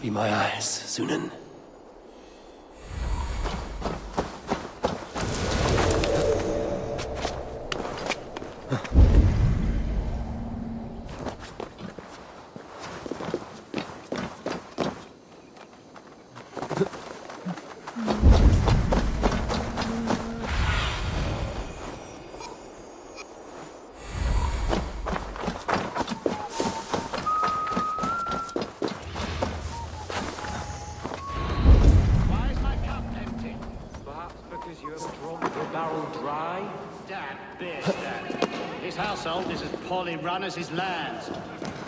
be my eyes, Sunan. Run as his lands.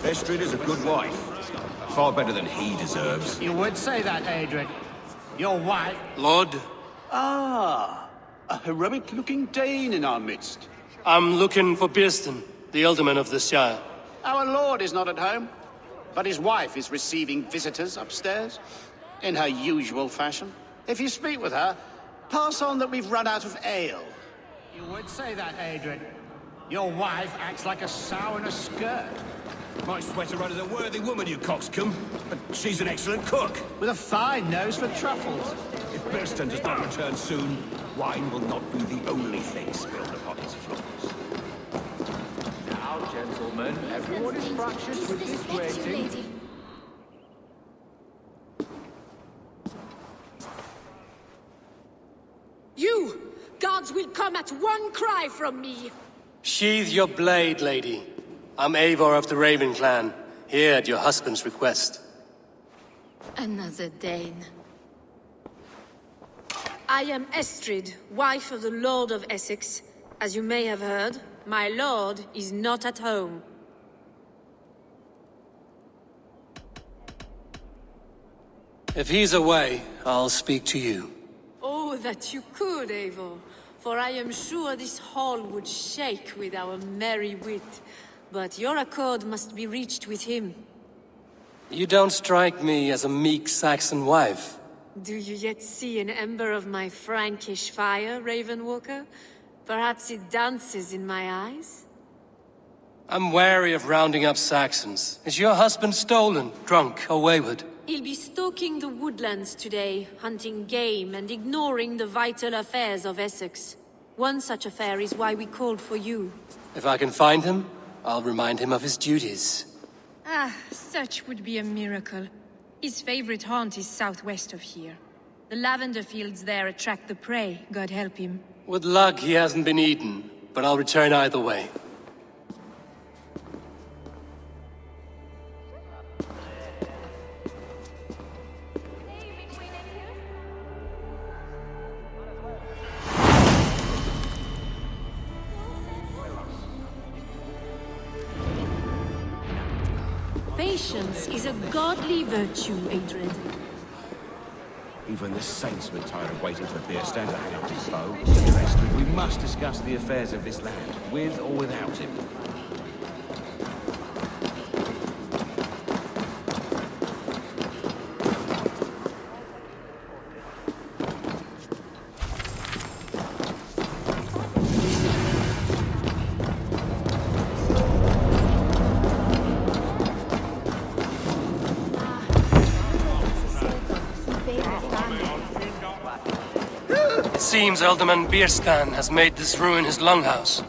Estrid is a good wife. Far better than he deserves. You would say that, Adrian. Your wife? Lord? Ah, a heroic-looking Dane in our midst. I'm looking for Birsten, the alderman of the Shire. Our lord is not at home, but his wife is receiving visitors upstairs, in her usual fashion. If you speak with her, pass on that we've run out of ale. You would say that, Adrian. Your wife acts like a sow in a skirt. Might sweat her as a worthy woman, you coxcomb. But she's an excellent cook. With a fine nose for truffles. If Birston does not return soon, wine will not be the only thing spilled upon his floors. Now, gentlemen, everyone is fractious with this waiting. You! Guards will come at one cry from me! Sheathe your blade, lady. I'm Eivor of the Raven clan, here at your husband's request. Another Dane. I am Estrid, wife of the Lord of Essex. As you may have heard, my lord is not at home. If he's away, I'll speak to you. Oh, that you could, Eivor. For I am sure this hall would shake with our merry wit. But your accord must be reached with him. You don't strike me as a meek Saxon wife. Do you yet see an ember of my Frankish fire, Ravenwalker? Perhaps it dances in my eyes? I'm wary of rounding up Saxons. Is your husband stolen, drunk, or wayward? He'll be stalking the woodlands today, hunting game and ignoring the vital affairs of Essex. One such affair is why we called for you. If I can find him, I'll remind him of his duties. Ah, such would be a miracle. His favorite haunt is southwest of here. The lavender fields there attract the prey, God help him. With luck, he hasn't been eaten, but I'll return either way. Patience is a godly virtue, Adrian. Even the saints were tired of waiting for Birstan to hang up his bow. Estrid, we must discuss the affairs of this land, with or without him. It seems Alderman Birstan has made this ruin his longhouse.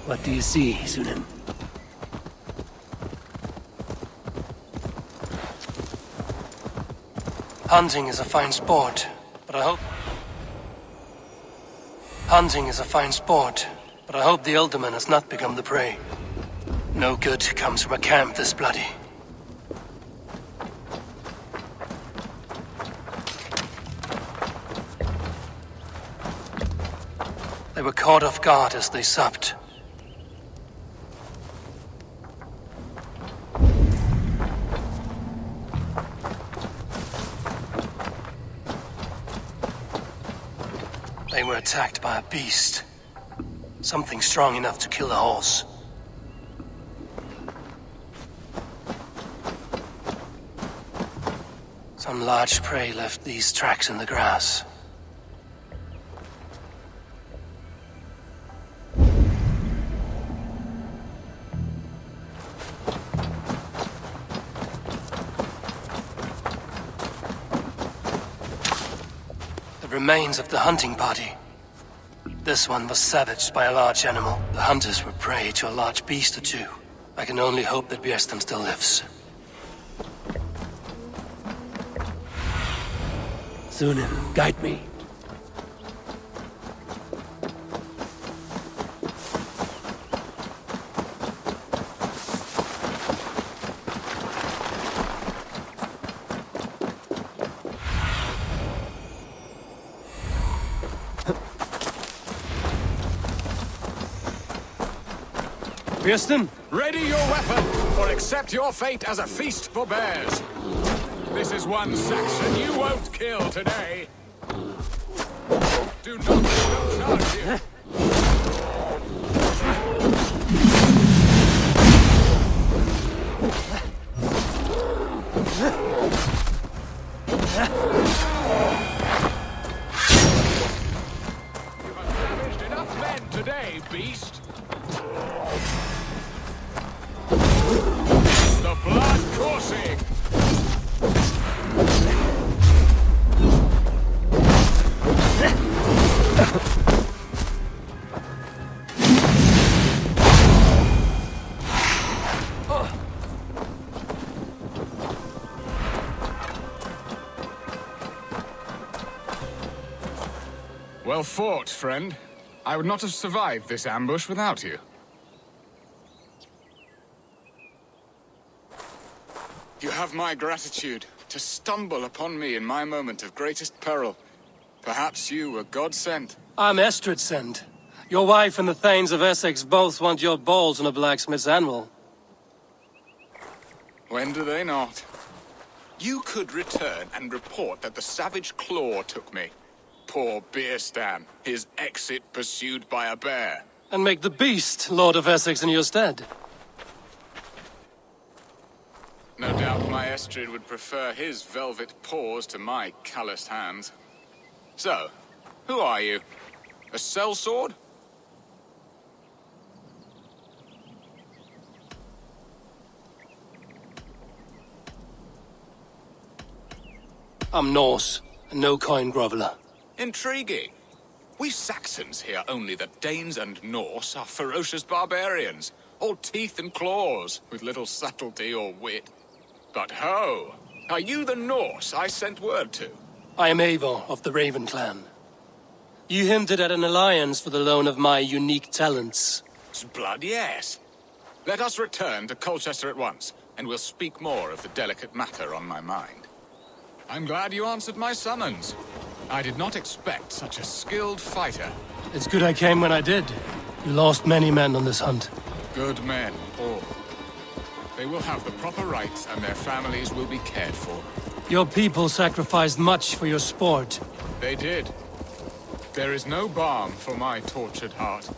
What do you see, Sunan? Hunting is a fine sport, but I hope... Hunting is a fine sport, but I hope the Alderman has not become the prey. No good comes from a camp this bloody. They were caught off guard as they supped. They were attacked by a beast. Something strong enough to kill a horse. Some large prey left these tracks in the grass. The remains of the hunting party. This one was savaged by a large animal. The hunters were prey to a large beast or two. I can only hope that Bjersten still lives. Sunan, guide me. Bjersten? Ready your weapon, or accept your fate as a feast for bears. This is one Saxon you won't kill today. Do not let them charge you. You have damaged enough men today, beast. The blood coursing! Well fought, friend. I would not have survived this ambush without you. You have my gratitude to stumble upon me in my moment of greatest peril. Perhaps you were God-sent. I'm Estrid sent. Your wife and the Thanes of Essex both want your balls on a blacksmith's anvil. When do they not? You could return and report that the savage claw took me. Poor Bierstan, his exit pursued by a bear. And make the beast Lord of Essex in your stead. No doubt my Estrid would prefer his velvet paws to my calloused hands. So, who are you? A sellsword? I'm Norse, and no coin groveler. Intriguing. We Saxons hear only that Danes and Norse are ferocious barbarians, all teeth and claws, with little subtlety or wit. But ho! Are you the Norse I sent word to? I am Eivor of the Raven clan. You hinted at an alliance for the loan of my unique talents. Blood, yes. Let us return to Colchester at once, and we'll speak more of the delicate matter on my mind. I'm glad you answered my summons. I did not expect such a skilled fighter. It's good I came when I did. You lost many men on this hunt. Good men, all. They will have the proper rights, and their families will be cared for. Your people sacrificed much for your sport. They did. There is no balm for my tortured heart.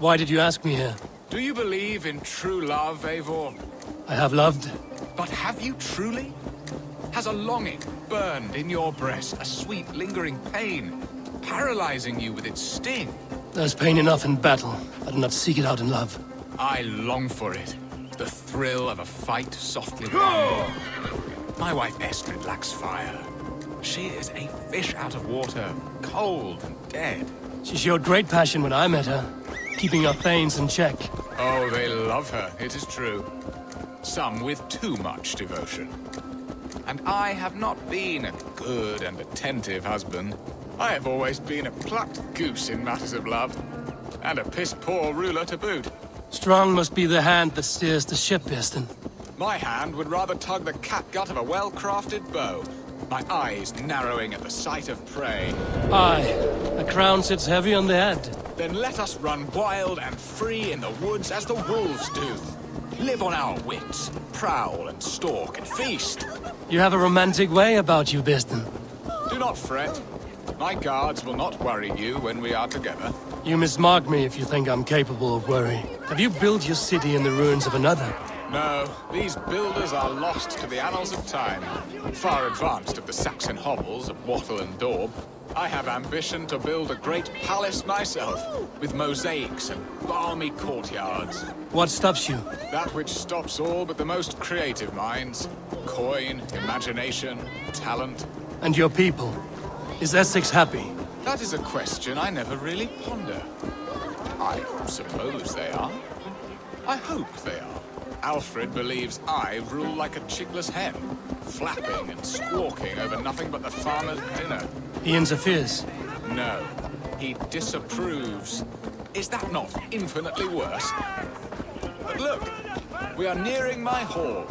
Why did you ask me here? Do you believe in true love, Eivor? I have loved. But have you truly? Has a longing burned in your breast, a sweet, lingering pain, paralyzing you with its sting? There's pain enough in battle. I do not seek it out in love. I long for it. The thrill of a fight softly won. My wife Estrid lacks fire. She is a fish out of water, cold and dead. She showed great passion when I met her, keeping her thanes in check. Oh, they love her, it is true. Some with too much devotion. And I have not been a good and attentive husband. I have always been a plucked goose in matters of love. And a piss-poor ruler to boot. Strong must be the hand that steers the ship, Birsten. My hand would rather tug the catgut of a well-crafted bow. My eyes narrowing at the sight of prey. Aye, a crown sits heavy on the head. Then let us run wild and free in the woods as the wolves do. Live on our wits, prowl and stalk and feast. You have a romantic way about you, Birsten. Do not fret. My guards will not worry you when we are together. You mismark me if you think I'm capable of worry. Have you built your city in the ruins of another? No, these builders are lost to the annals of time. Far advanced of the Saxon hovels of Wattle and Daub. I have ambition to build a great palace myself, with mosaics and balmy courtyards. What stops you? That which stops all but the most creative minds. Coin, imagination, talent. And your people? Is Essex happy? That is a question I never really ponder. I suppose they are. I hope they are. Alfred believes I rule like a chickless hen, flapping and squawking over nothing but the farmer's dinner. He interferes. No, he disapproves. Is that not infinitely worse? But look, we are nearing my hall.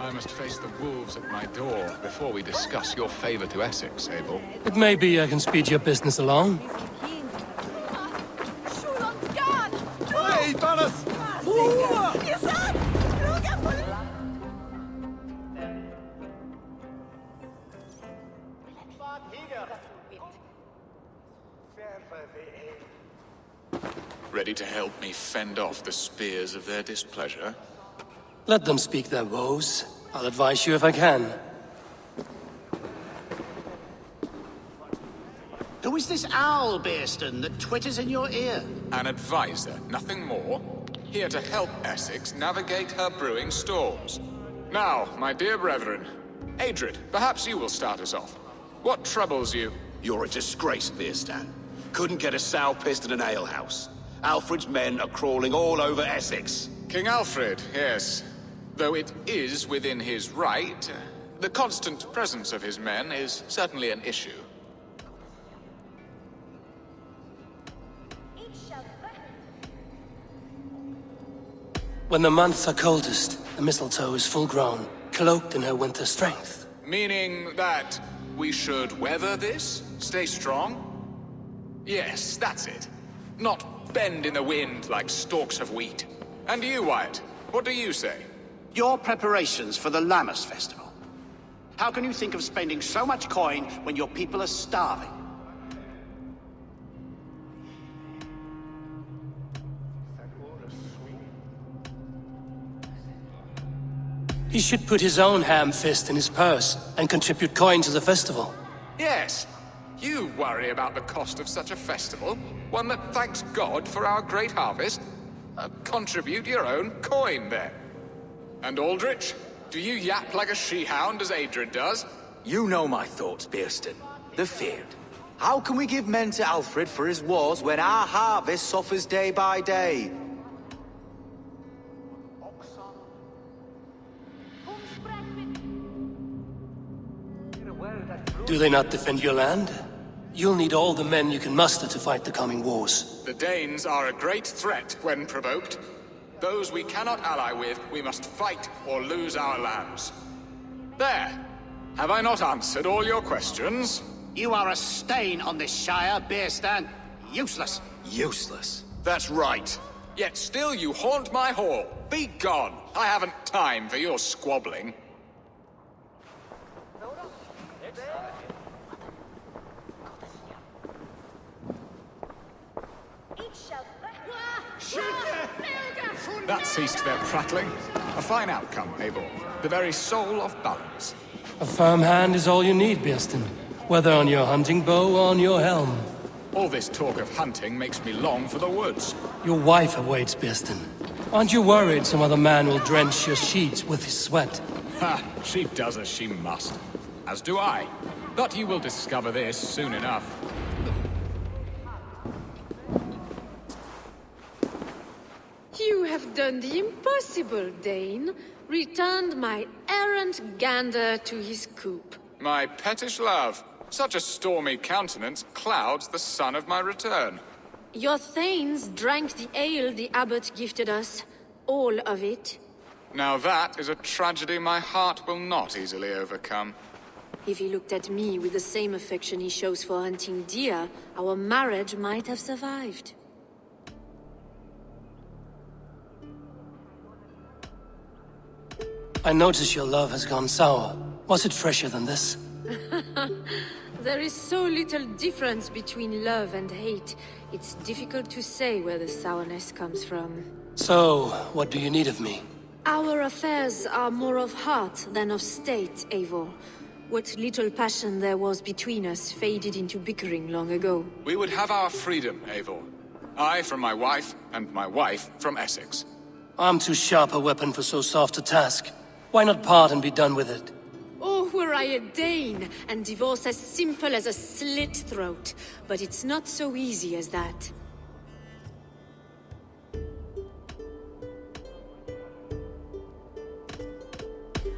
I must face the wolves at my door before we discuss your favor to Essex, Abel. It may be I can speed your business along. Hey, Thomas! Ready to help me fend off the spears of their displeasure? Let them speak their woes. I'll advise you if I can. Who is this owl, Birsten, that twitters in your ear? An advisor, nothing more. Here to help Essex navigate her brewing storms. Now, my dear brethren, Adrid, perhaps you will start us off. What troubles you? You're a disgrace, Birsten. Couldn't get a sow pissed in an alehouse. Alfred's men are crawling all over Essex. King Alfred, yes. Though it is within his right, the constant presence of his men is certainly an issue. When the months are coldest, the mistletoe is full grown, cloaked in her winter strength. Meaning that we should weather this? Stay strong? Yes, that's it. Not bend in the wind like stalks of wheat. And you, Wyatt, what do you say? Your preparations for the Lammas festival. How can you think of spending so much coin when your people are starving? He should put his own ham fist in his purse and contribute coin to the festival. Yes. You worry about the cost of such a festival? One that thanks God for our great harvest? Contribute your own coin, then. And Aldrich, do you yap like a she-hound as Adrid does? You know my thoughts, Birsten. The feared. How can we give men to Alfred for his wars when our harvest suffers day by day? Do they not defend your land? You'll need all the men you can muster to fight the coming wars. The Danes are a great threat when provoked. Those we cannot ally with, we must fight or lose our lands. There! Have I not answered all your questions? You are a stain on this shire, Birsten. Useless. Useless. That's right. Yet still you haunt my hall. Be gone! I haven't time for your squabbling. That ceased their prattling. A fine outcome, Eivor. The very soul of balance. A firm hand is all you need, Birsten. Whether on your hunting bow or on your helm. All this talk of hunting makes me long for the woods. Your wife awaits, Birsten. Aren't you worried some other man will drench your sheets with his sweat? Ha! She does as she must. As do I. But you will discover this soon enough. You have done the impossible, Dane. Returned my errant gander to his coop. My pettish love. Such a stormy countenance clouds the sun of my return. Your thanes drank the ale the abbot gifted us. All of it. Now that is a tragedy my heart will not easily overcome. If he looked at me with the same affection he shows for hunting deer, our marriage might have survived. I notice your love has gone sour. Was it fresher than this? There is so little difference between love and hate. It's difficult to say where the sourness comes from. So, what do you need of me? Our affairs are more of heart than of state, Eivor. What little passion there was between us faded into bickering long ago. We would have our freedom, Eivor. I from my wife, and my wife from Essex. I'm too sharp a weapon for so soft a task. Why not part and be done with it? Oh, were I a Dane, and divorce as simple as a slit throat. But it's not so easy as that.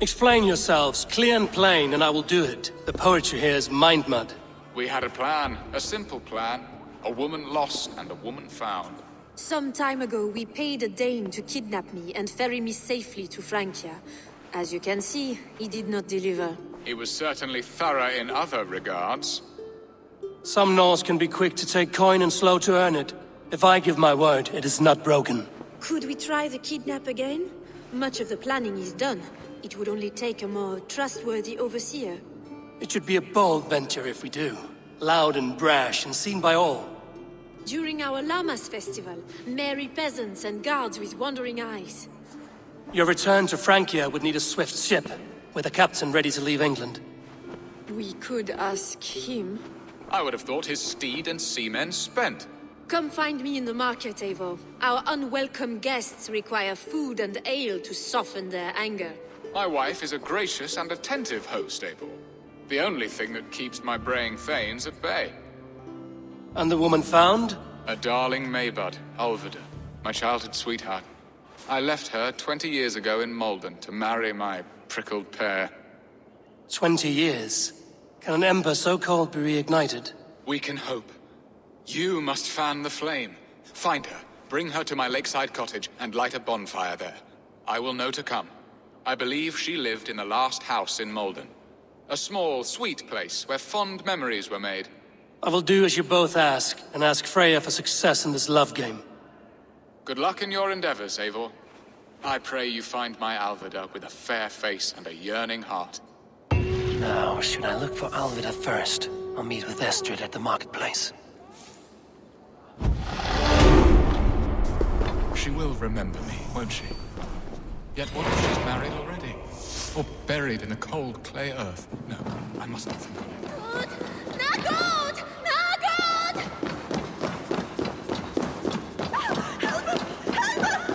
Explain yourselves, clear and plain, and I will do it. The poetry here is mind mud. We had a plan, a simple plan. A woman lost and a woman found. Some time ago, we paid a Dane to kidnap me and ferry me safely to Francia. As you can see, he did not deliver. He was certainly thorough in other regards. Some Norse can be quick to take coin and slow to earn it. If I give my word, it is not broken. Could we try the kidnap again? Much of the planning is done. It would only take a more trustworthy overseer. It should be a bold venture if we do. Loud and brash and seen by all. During our Llamas festival, merry peasants and guards with wandering eyes. Your return to Francia would need a swift ship, with a captain ready to leave England. We could ask him. I would have thought his steed and seamen spent. Come find me in the market, Eivor. Our unwelcome guests require food and ale to soften their anger. My wife is a gracious and attentive host, Eivor. The only thing that keeps my braying thanes at bay. And the woman found? A darling Maybud, Ulvida, my childhood sweetheart. I left her 20 years ago in Malden to marry my prickled pear. 20 years? Can an ember so cold be reignited? We can hope. You must fan the flame. Find her, bring her to my lakeside cottage, and light a bonfire there. I will know to come. I believe she lived in the last house in Malden. A small, sweet place where fond memories were made. I will do as you both ask, and ask Freya for success in this love game. Good luck in your endeavors, Eivor. I pray you find my Alvida with a fair face and a yearning heart. Now, should I look for Alvida first, or meet with Estrid at the marketplace? She will remember me, won't she? Yet what if she's married already? Or buried in the cold clay earth? No, I must not think of it. Good! Not good! Not good! Help him! Help him!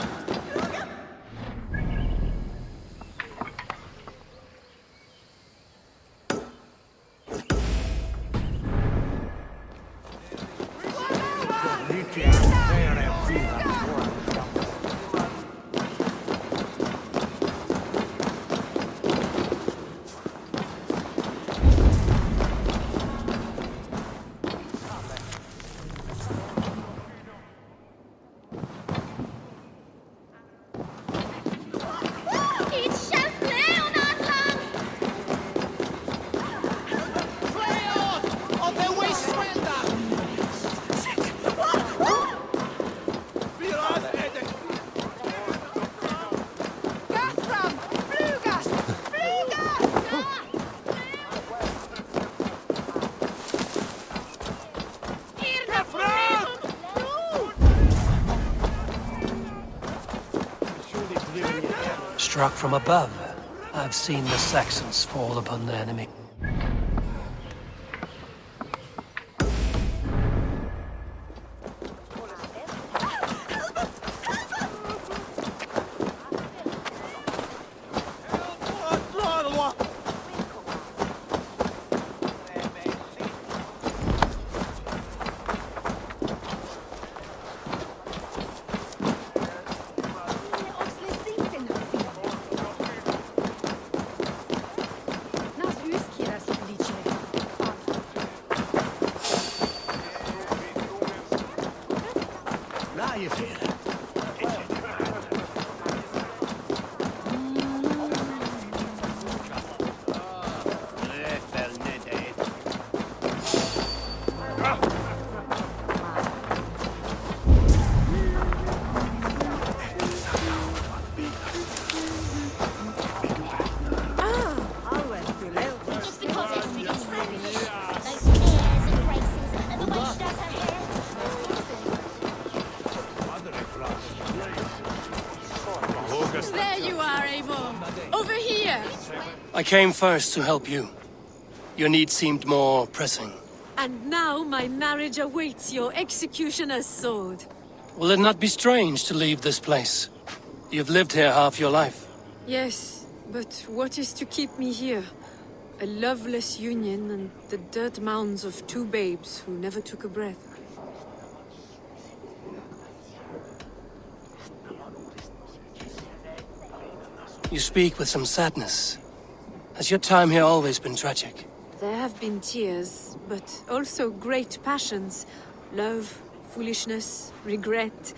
struck from above. I've seen the Saxons fall upon the enemy. There you are, Eivor. Over here. I came first to help you. Your need seemed more pressing. And now my marriage awaits your executioner's sword. Will it not be strange to leave this place? You've lived here half your life. Yes, but what is to keep me here? A loveless union and the dirt mounds of two babes who never took a breath. You speak with some sadness. Has your time here always been tragic? There have been tears, but also great passions. Love, foolishness, regret.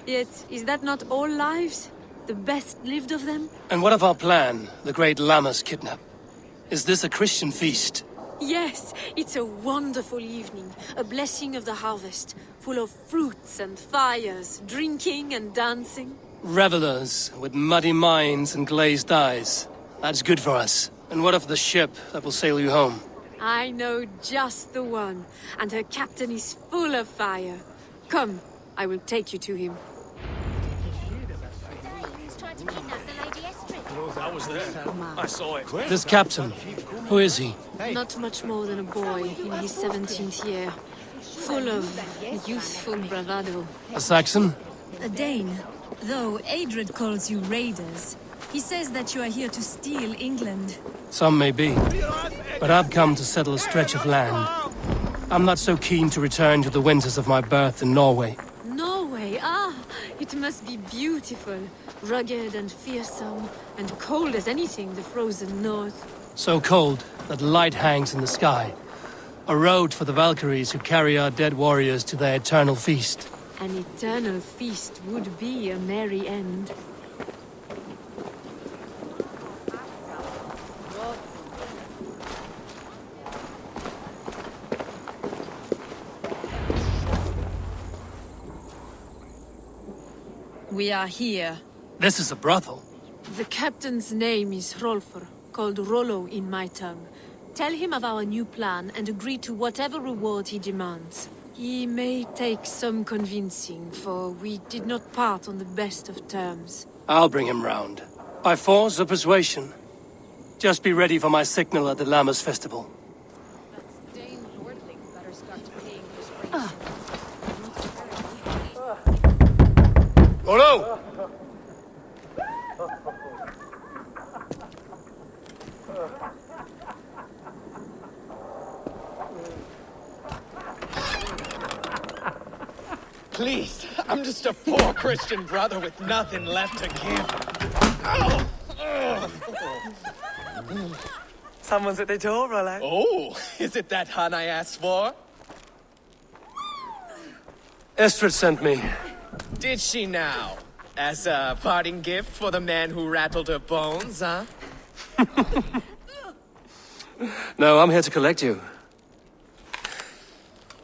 Yet, is that not all lives? The best lived of them? And what of our plan, the great Lamma's kidnap? Is this a Christian feast? Yes, it's a wonderful evening. A blessing of the harvest, full of fruits and fires, drinking and dancing. Revelers with muddy minds and glazed eyes. That's good for us. And what of the ship that will sail you home? I know just the one, and her captain is full of fire. Come, I will take you to him. I was there. I saw it. This captain, who is he? Not much more than a boy in his 17th year. Full of youthful bravado. A Saxon? A Dane. Though Adred calls you raiders. He says that you are here to steal England. Some may be. But I've come to settle a stretch of land. I'm not so keen to return to the winters of my birth in Norway. Norway, it must be beautiful. Rugged and fearsome, and cold as anything, the frozen north. So cold that light hangs in the sky. A road for the Valkyries who carry our dead warriors to their eternal feast. An eternal feast would be a merry end. We are here. This is a brothel. The captain's name is Hrolfr, called Rollo in my tongue. Tell him of our new plan and agree to whatever reward he demands. He may take some convincing, for we did not part on the best of terms. I'll bring him round. By force or persuasion. Just be ready for my signal at the Lammas festival. Rollo! Please, I'm just a poor Christian brother with nothing left to give. Oh! Someone's at the door, Rollo. Oh, is it that hun I asked for? Estrid sent me. Did she now? As a parting gift for the man who rattled her bones, huh? No, I'm here to collect you.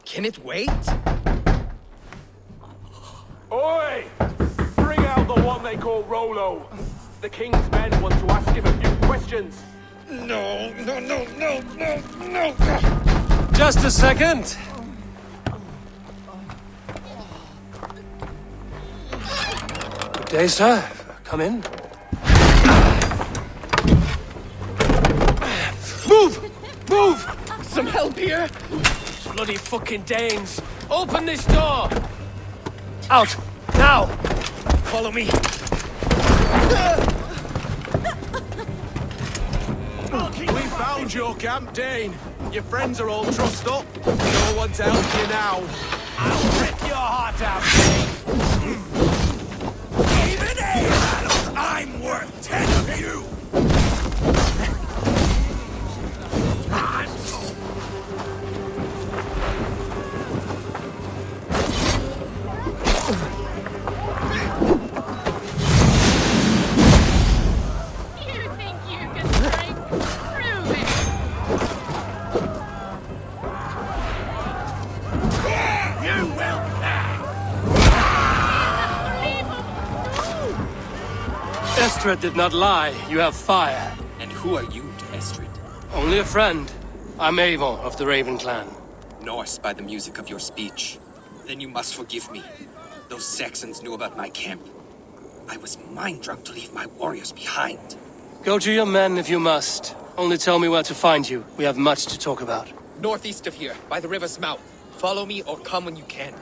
Can it wait? Oi! Bring out the one they call Rollo. The king's men want to ask him a few questions. No. Just a second. Good day, sir. Come in. here? Bloody fucking Danes! Open this door! Out! Now! Follow me! We found your camp, Dane. Your friends are all trussed up. No one to help you now. I'll rip your heart out, Dane. Even a I'm worth 10 of you! Estrid did not lie. You have fire. And who are you to Estrid? Only a friend. I'm Eivor of the Raven clan. Norse by the music of your speech. Then you must forgive me. Those Saxons knew about my camp. I was mind-drunk to leave my warriors behind. Go to your men if you must. Only tell me where to find you. We have much to talk about. Northeast of here, by the river's mouth. Follow me or come when you can.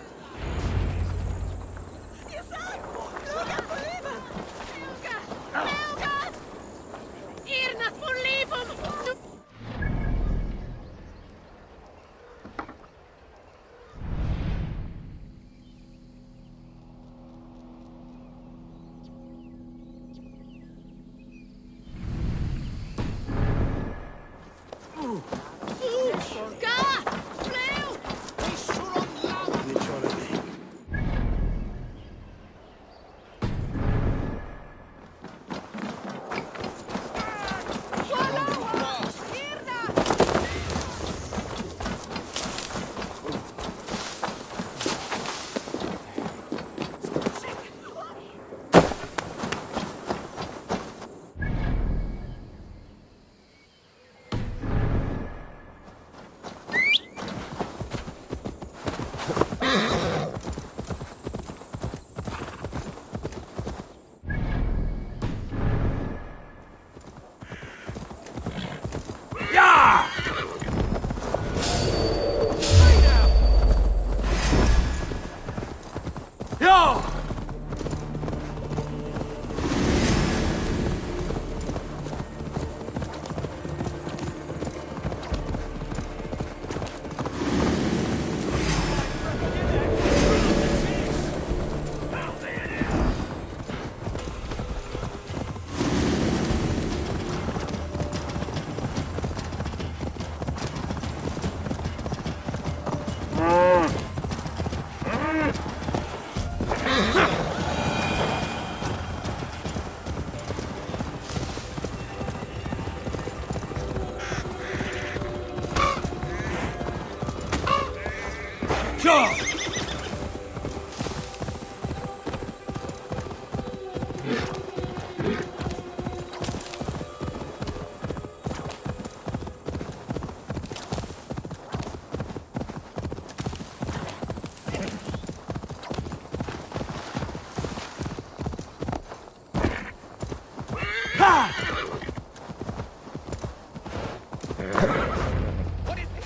What is this?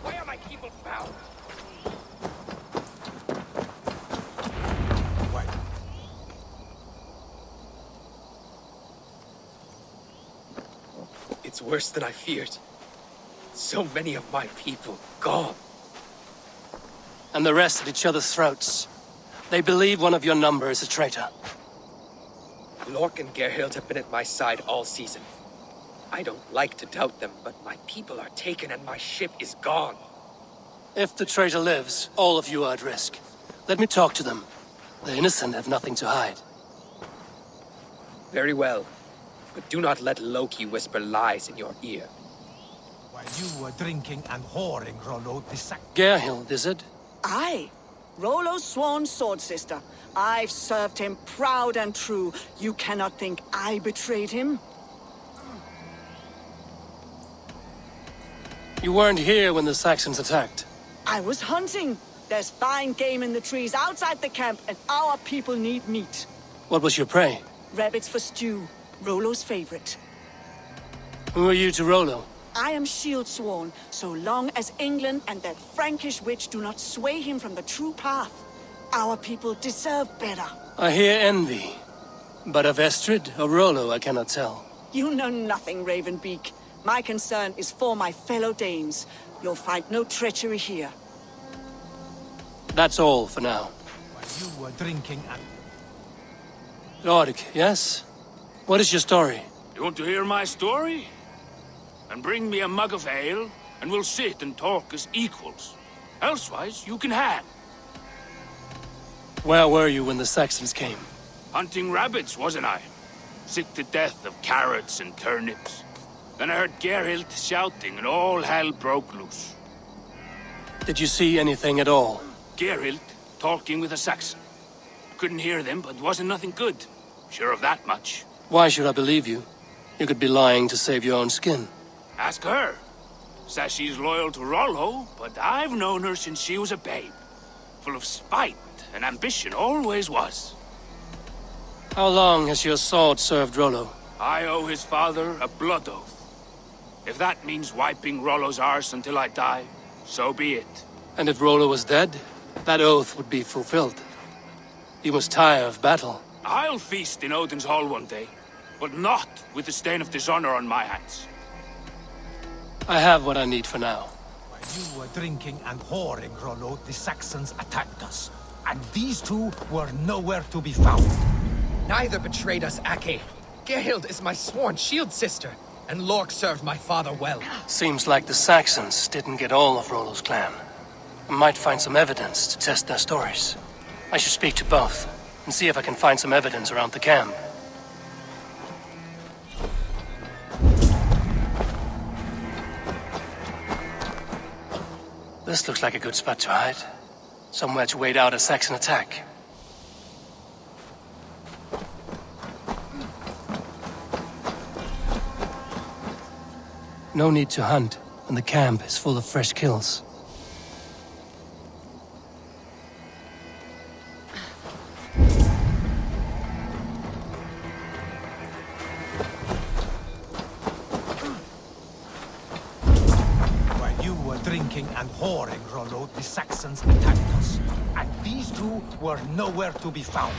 Why are my people found? It's worse than I feared. So many of my people gone. And the rest at each other's throats. They believe one of your number is a traitor. Lork and Gerhild have been at my side all season. I don't like to doubt them, but my people are taken and my ship is gone. If the traitor lives, all of you are at risk. Let me talk to them. The innocent have nothing to hide. Very well. But do not let Loki whisper lies in your ear. While you were drinking and whoring, Rollo, the Gerhild, is it? Aye. Rollo's sworn sword sister. I've served him proud and true. You cannot think I betrayed him? You weren't here when the Saxons attacked. I was hunting. There's fine game in the trees outside the camp, and our people need meat. What was your prey? Rabbits for stew. Rollo's favorite. Who are you to Rollo? I am shield sworn, so long as England and that Frankish witch do not sway him from the true path. Our people deserve better. I hear envy. But of Estrid or Rollo, I cannot tell. You know nothing, Ravenbeak. My concern is for my fellow Danes. You'll find no treachery here. That's all for now. While you were drinking and... Lordic, yes? What is your story? You want to hear my story? And bring me a mug of ale, and we'll sit and talk as equals. Elsewise, you can hang. Where were you when the Saxons came? Hunting rabbits, wasn't I? Sick to death of carrots and turnips. Then I heard Geralt shouting, and all hell broke loose. Did you see anything at all? Geralt talking with a Saxon. Couldn't hear them, but wasn't nothing good. Sure of that much. Why should I believe you? You could be lying to save your own skin. Ask her. Says she's loyal to Rollo, but I've known her since she was a babe. Full of spite and ambition, always was. How long has your sword served Rollo? I owe his father a blood oath. If that means wiping Rollo's arse until I die, so be it. And if Rollo was dead, that oath would be fulfilled. You must tire of battle. I'll feast in Odin's hall one day, but not with the stain of dishonor on my hands. I have what I need for now. While you were drinking and whoring, Rollo, the Saxons attacked us. And these two were nowhere to be found. Neither betrayed us, Ake. Gerhild is my sworn shield sister, and Lork served my father well. Seems like the Saxons didn't get all of Rollo's clan. I might find some evidence to test their stories. I should speak to both, and see if I can find some evidence around the camp. This looks like a good spot to hide. Somewhere to wait out a Saxon attack. No need to hunt, and the camp is full of fresh kills. While you were drinking and whoring, Rollo, the Saxons attacked us. And these two were nowhere to be found.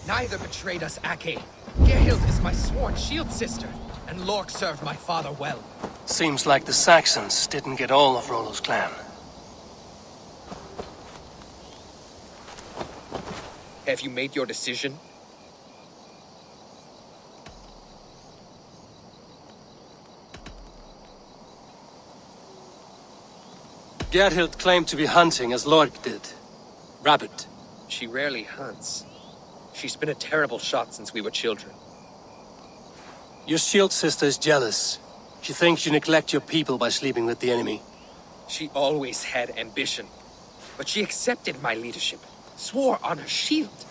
Neither betrayed us, Ake. Gerhild is my sworn shield sister, and Lork served my father well. Seems like the Saxons didn't get all of Rollo's clan. Have you made your decision? Gerhild claimed to be hunting as Lork did. Rabbit. She rarely hunts. She's been a terrible shot since we were children. Your shield sister is jealous. She thinks you neglect your people by sleeping with the enemy. She always had ambition, but she accepted my leadership, swore on her shield.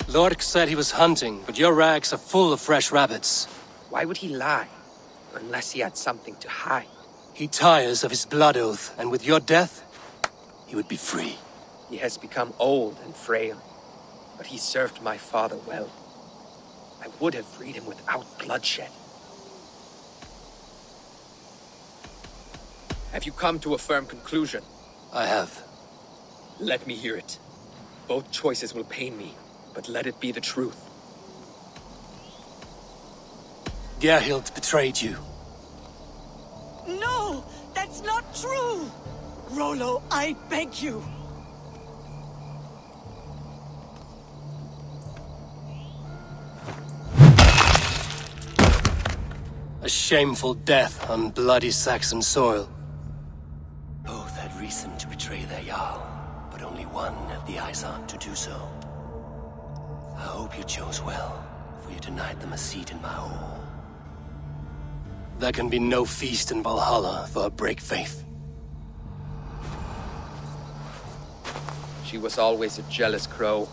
Lork said he was hunting, but your rags are full of fresh rabbits. Why would he lie? Unless he had something to hide. He tires of his blood oath, and with your death, he would be free. He has become old and frail, but he served my father well. I would have freed him without bloodshed. Have you come to a firm conclusion? I have. Let me hear it. Both choices will pain me, but let it be the truth. Gerhild betrayed you. No! That's not true! Rollo, I beg you! A shameful death on bloody Saxon soil. Both had reason to betray their Jarl, but only one had the eyesight to do so. I hope you chose well, for you denied them a seat in my hall. There can be no feast in Valhalla for a break faith. She was always a jealous crow,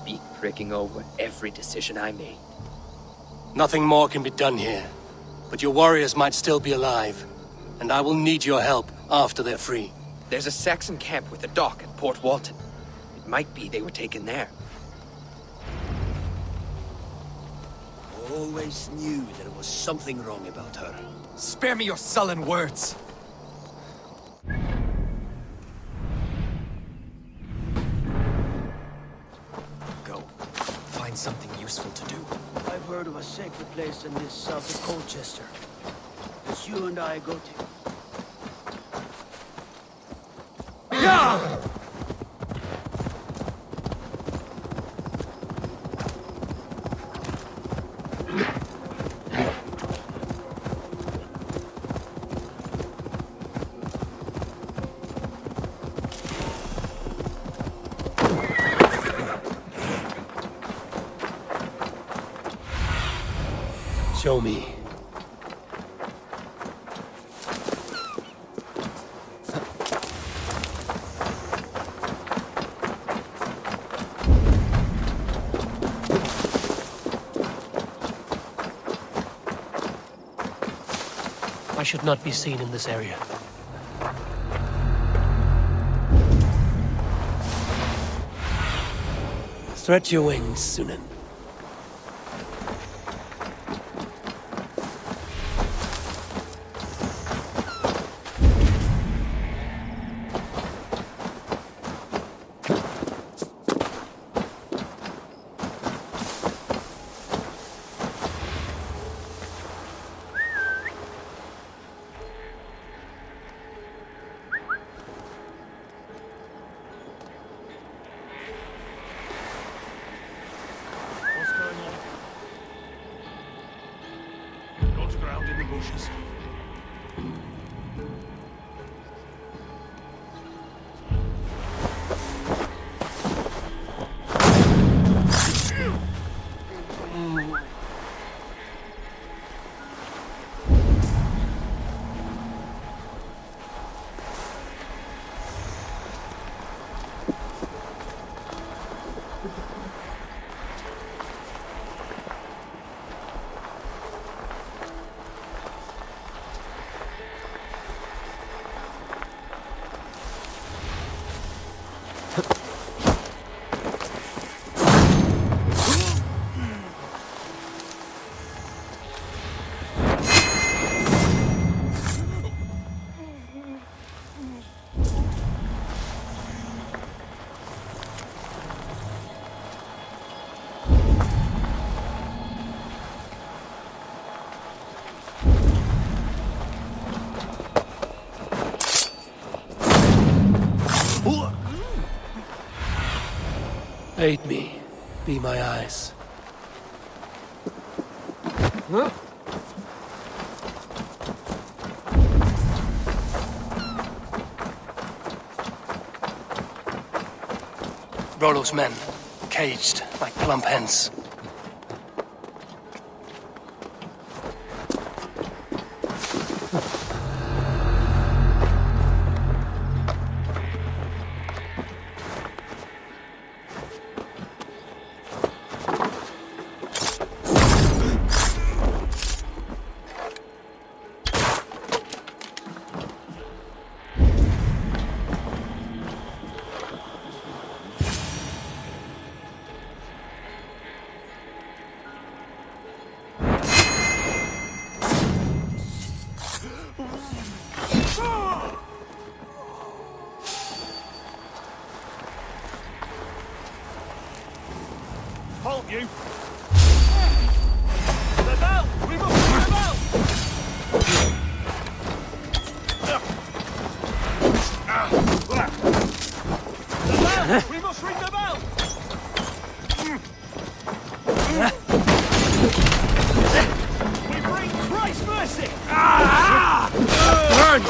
beak pricking over every decision I made. Nothing more can be done here, but your warriors might still be alive, and I will need your help after they're free. There's a Saxon camp with a dock at Port Walton. It might be they were taken there. always knew there was something wrong about her. Spare me your sullen words! Go. Find something useful to do. I've heard of a sacred place in this south of Colchester. It's you and I go to. Yeah! Show me. I should not be seen in this area. Stretch your wings, Sunan. Ground in the bushes. Aid me. Be my eyes. Rollo's men, caged like plump hens. Halt you! The bell! We must ring the bell! The bell! We must ring the bell! We bring Christ's mercy! Burn!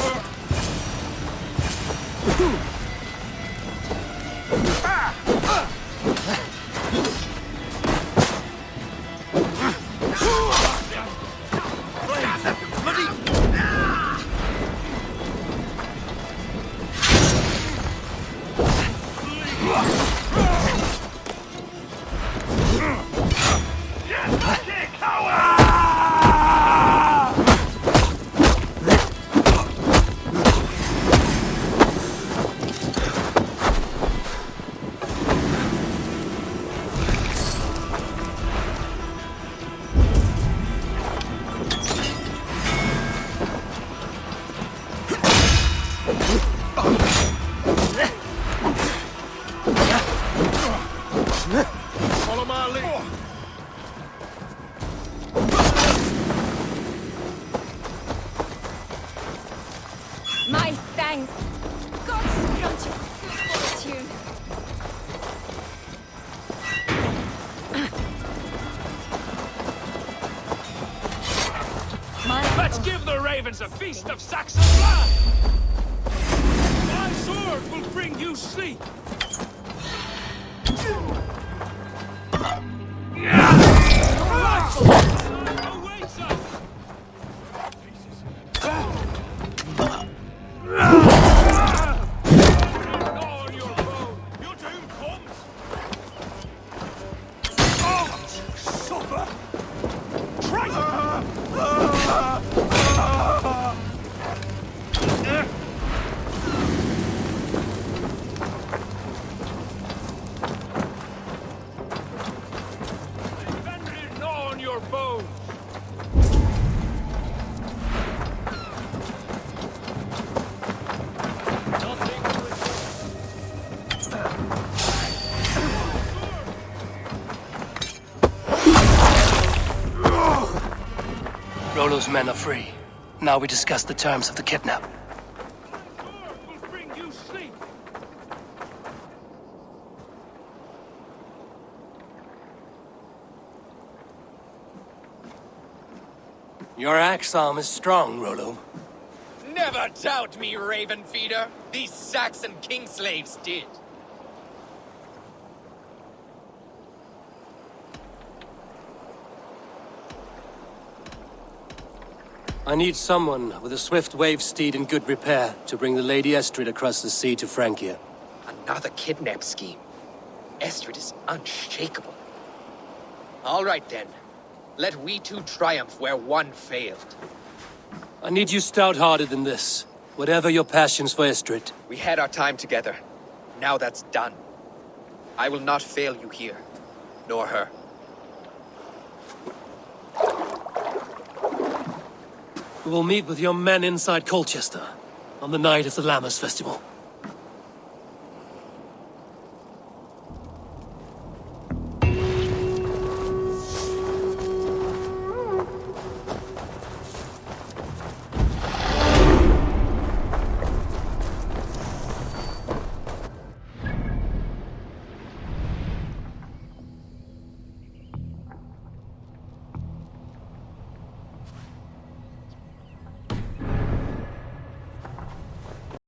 My thanks. Gods grant you good fortune. Let's give the ravens a feast of Saxon blood! My sword will bring you sleep! Awaits us! On your bone! Your doom comes! Oh! Suffer! On your bones! Rollo's men are free. Now we discuss the terms of the kidnap. Will bring you sleep. Your axe arm is strong, Rollo. Never doubt me, Raven Feeder. These Saxon king slaves did. I need someone with a swift wave steed in good repair to bring the Lady Estrid across the sea to Francia. Another kidnap scheme. Estrid is unshakable. All right then. Let we two triumph where one failed. I need you stout-hearted than this. Whatever your passions for Estrid. We had our time together. Now that's done. I will not fail you here. Nor her. We will meet with your men inside Colchester on the night of the Lammas Festival.